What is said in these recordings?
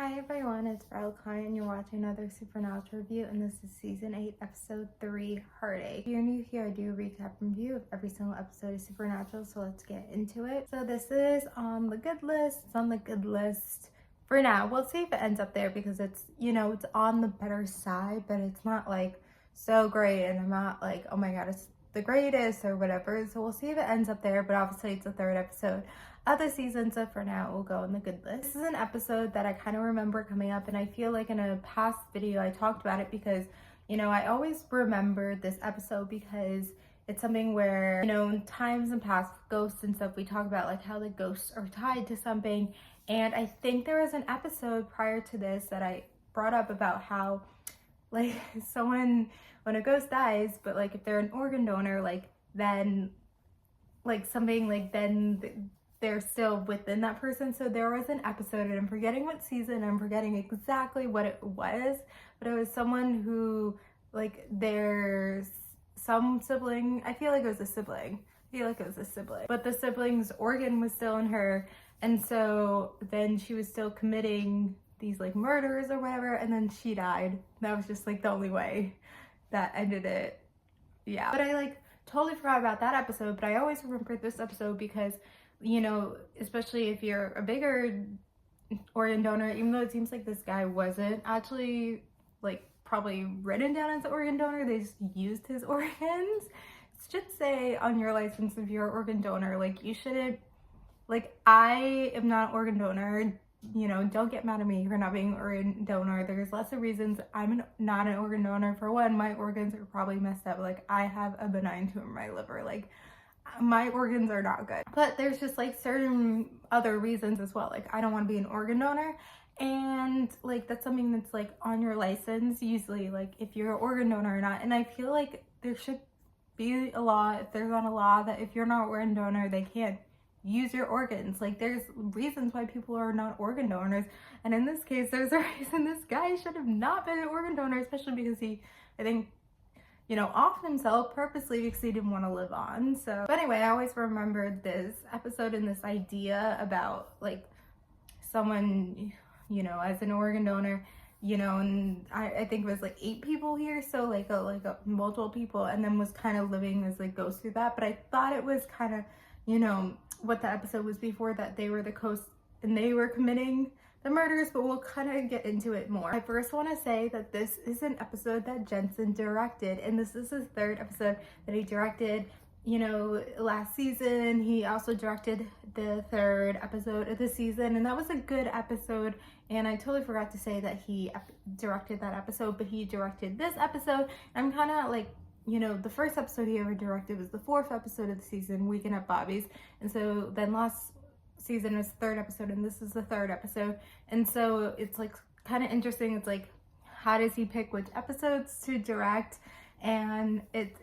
Hi everyone, it's Heartache and you're watching another Supernatural review, and this is Season 8, Episode 3, Heartache. If you're new here, I do a recap and review of every single episode of Supernatural, so let's get into it. So this is on the good list. It's on the good list for now. We'll see if it ends up there because it's, it's on the better side, but it's not like so great, and I'm not like, oh my god, it's the greatest or whatever. So we'll see if it ends up there, but obviously it's the third episode of the season, so for now it will go on the good list. This is an episode that I kind of remember coming up, and I feel like in a past video I talked about it because, I always remember this episode because it's something where, in times and past ghosts and stuff, we talk about like how the ghosts are tied to something. And I think there was an episode prior to this that I brought up about how like someone, when a ghost dies, but like if they're an organ donor, like then like something like then they're still within that person. So there was an episode, and I'm forgetting what season, I'm forgetting exactly what it was, but it was someone who, like, there's some sibling, I feel like it was a sibling, but the sibling's organ was still in her, and so then she was still committing these like murders or whatever, and then she died. That was just like the only way that ended it. Yeah, but I like totally forgot about that episode, but I always remember this episode because, especially if you're a bigger organ donor, even though it seems like this guy wasn't actually like probably written down as an organ donor, they just used his organs. It should say on your license if you're an organ donor, like you shouldn't, like I am not an organ donor, don't get mad at me for not being an organ donor. There's lots of reasons I'm not an organ donor. For one, my organs are probably messed up. Like I have a benign tumor in my liver. Like my organs are not good, but there's just like certain other reasons as well. Like I don't want to be an organ donor, and like that's something that's like on your license usually, like if you're an organ donor or not. And I feel like there should be a law, if there's not a law, that if you're not an organ donor they can't use your organs. Like there's reasons why people are not organ donors, and in this case there's a reason this guy should have not been an organ donor, especially because he, I think, off himself purposely because he didn't want to live on. So, but anyway, I always remembered this episode and this idea about like someone, as an organ donor, and I think it was like 8 people here, so like a multiple people, and then was kind of living as like goes through that. But I thought it was kind of, what the episode was before that, they were the ghosts and they were committing the murders, but we'll kind of get into it more. I first want to say that this is an episode that Jensen directed, and this is his third episode that he directed. Last season he also directed the third episode of the season, and that was a good episode. And I totally forgot to say that he directed that episode, but he directed this episode. I'm kind of like, the first episode he ever directed was the 4th episode of the season, Weekend at Bobby's, and so then last season was 3rd episode, and this is the 3rd episode. And so it's like kind of interesting. It's like, how does he pick which episodes to direct? And it's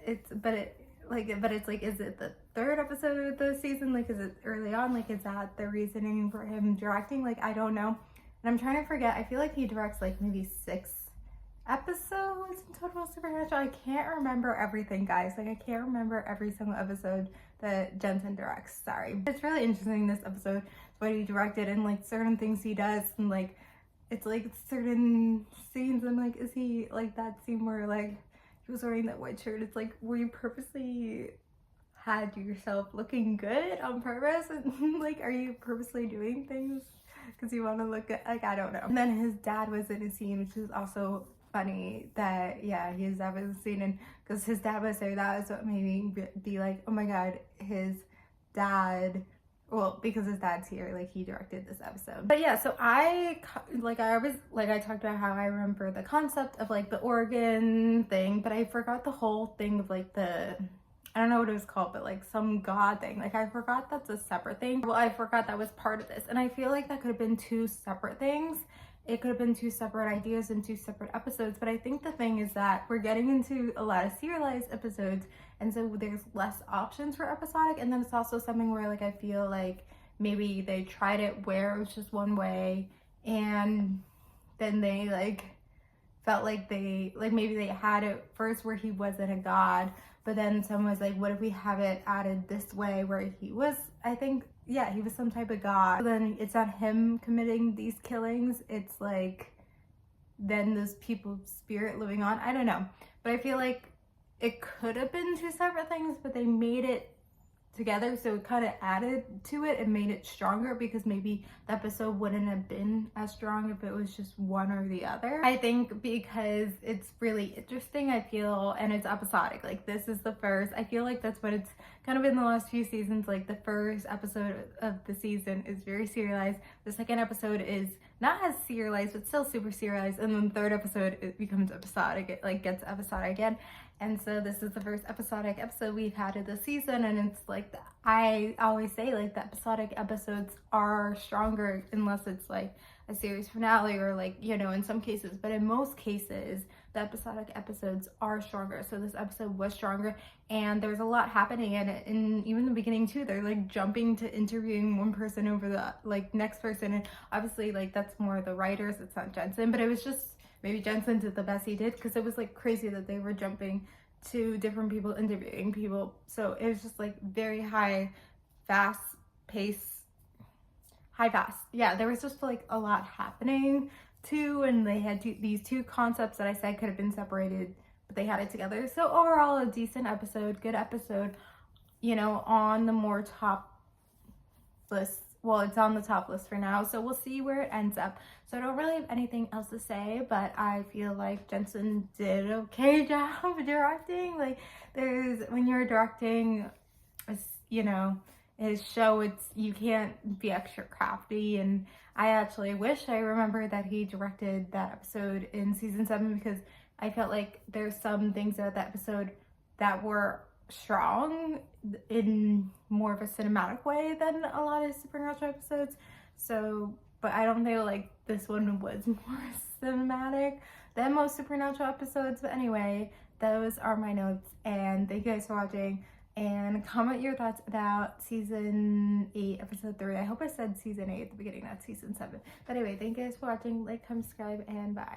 like, is it the 3rd episode of the season? Like, is it early on? Like, is that the reasoning for him directing? Like, I don't know. And I'm trying to forget. I feel like he directs like maybe 6 episodes in total Supernatural. I can't remember everything, guys. Like I can't remember every single episode that Jensen directs. Sorry. It's really interesting, this episode, what he directed and like certain things he does, and like it's like certain scenes. I'm like, is he like that scene where like he was wearing that white shirt? It's like, were you purposely had yourself looking good on purpose? And like, are you purposely doing things because you want to look good? Like, I don't know. And then his dad was in a scene, which is also funny that, yeah, his dad was in the scene, and because his dad was there, that was what made me be like, oh my god, his dad, well, because his dad's here, like he directed this episode. But yeah, so I talked about how I remember the concept of like the organ thing, but I forgot the whole thing of like the, I don't know what it was called, but like some god thing. Like I forgot that's a separate thing. Well, I forgot that was part of this, and I feel like that could have been 2 separate things. It could have been 2 separate ideas and 2 separate episodes, but I think the thing is that we're getting into a lot of serialized episodes, and so there's less options for episodic. And then it's also something where like I feel like maybe they tried it where it was just one way, and then they like felt like they, like maybe they had it first where he wasn't a god, but then someone was like, what if we have it added this way where he was, I think yeah, he was some type of god. Then it's not him committing these killings, it's like then those people's spirit living on. I don't know, but I feel like it could have been two separate things, but they made it together, so it kind of added to it and made it stronger, because maybe the episode wouldn't have been as strong if it was just one or the other. I think because it's really interesting, I feel, and it's episodic. Like, this is the first, I feel like that's what it's kind of been the last few seasons. Like, the first episode of the season is very serialized, the second episode is not as serialized but still super serialized, and then the third episode it becomes episodic, it like gets episodic again. And so this is the first episodic episode we've had of the season, and it's like, I always say, like, the episodic episodes are stronger unless it's like a series finale or, like, you know, in some cases, but in most cases the episodic episodes are stronger. So this episode was stronger, and there's a lot happening in it, and even the beginning too, they're like jumping to interviewing one person over the like next person, and obviously like that's more the writers, it's not Jensen, but it was just, maybe Jensen did the best he did, because it was like crazy that they were jumping to different people, interviewing people. So it was just like very high, fast pace, yeah, there was just like a lot happening too, and they had these two concepts that I said could have been separated, but they had it together. So overall, a decent episode, good episode, you know, on the more top list. Well, it's on the top list for now, so we'll see where it ends up. So I don't really have anything else to say, but I feel like Jensen did an okay job directing. Like, when you're directing, you know, his show, you can't be extra crafty, and I actually wish I remembered that he directed that episode in season 7, because I felt like there's some things about that episode that were strong in more of a cinematic way than a lot of Supernatural episodes. So, but I don't feel like this one was more cinematic than most Supernatural episodes. But anyway, those are my notes, and thank you guys for watching, and comment your thoughts about season 8 episode 3. I hope I said season 8 at the beginning, not season 7. But anyway, thank you guys for watching. Like, comment, subscribe, and bye.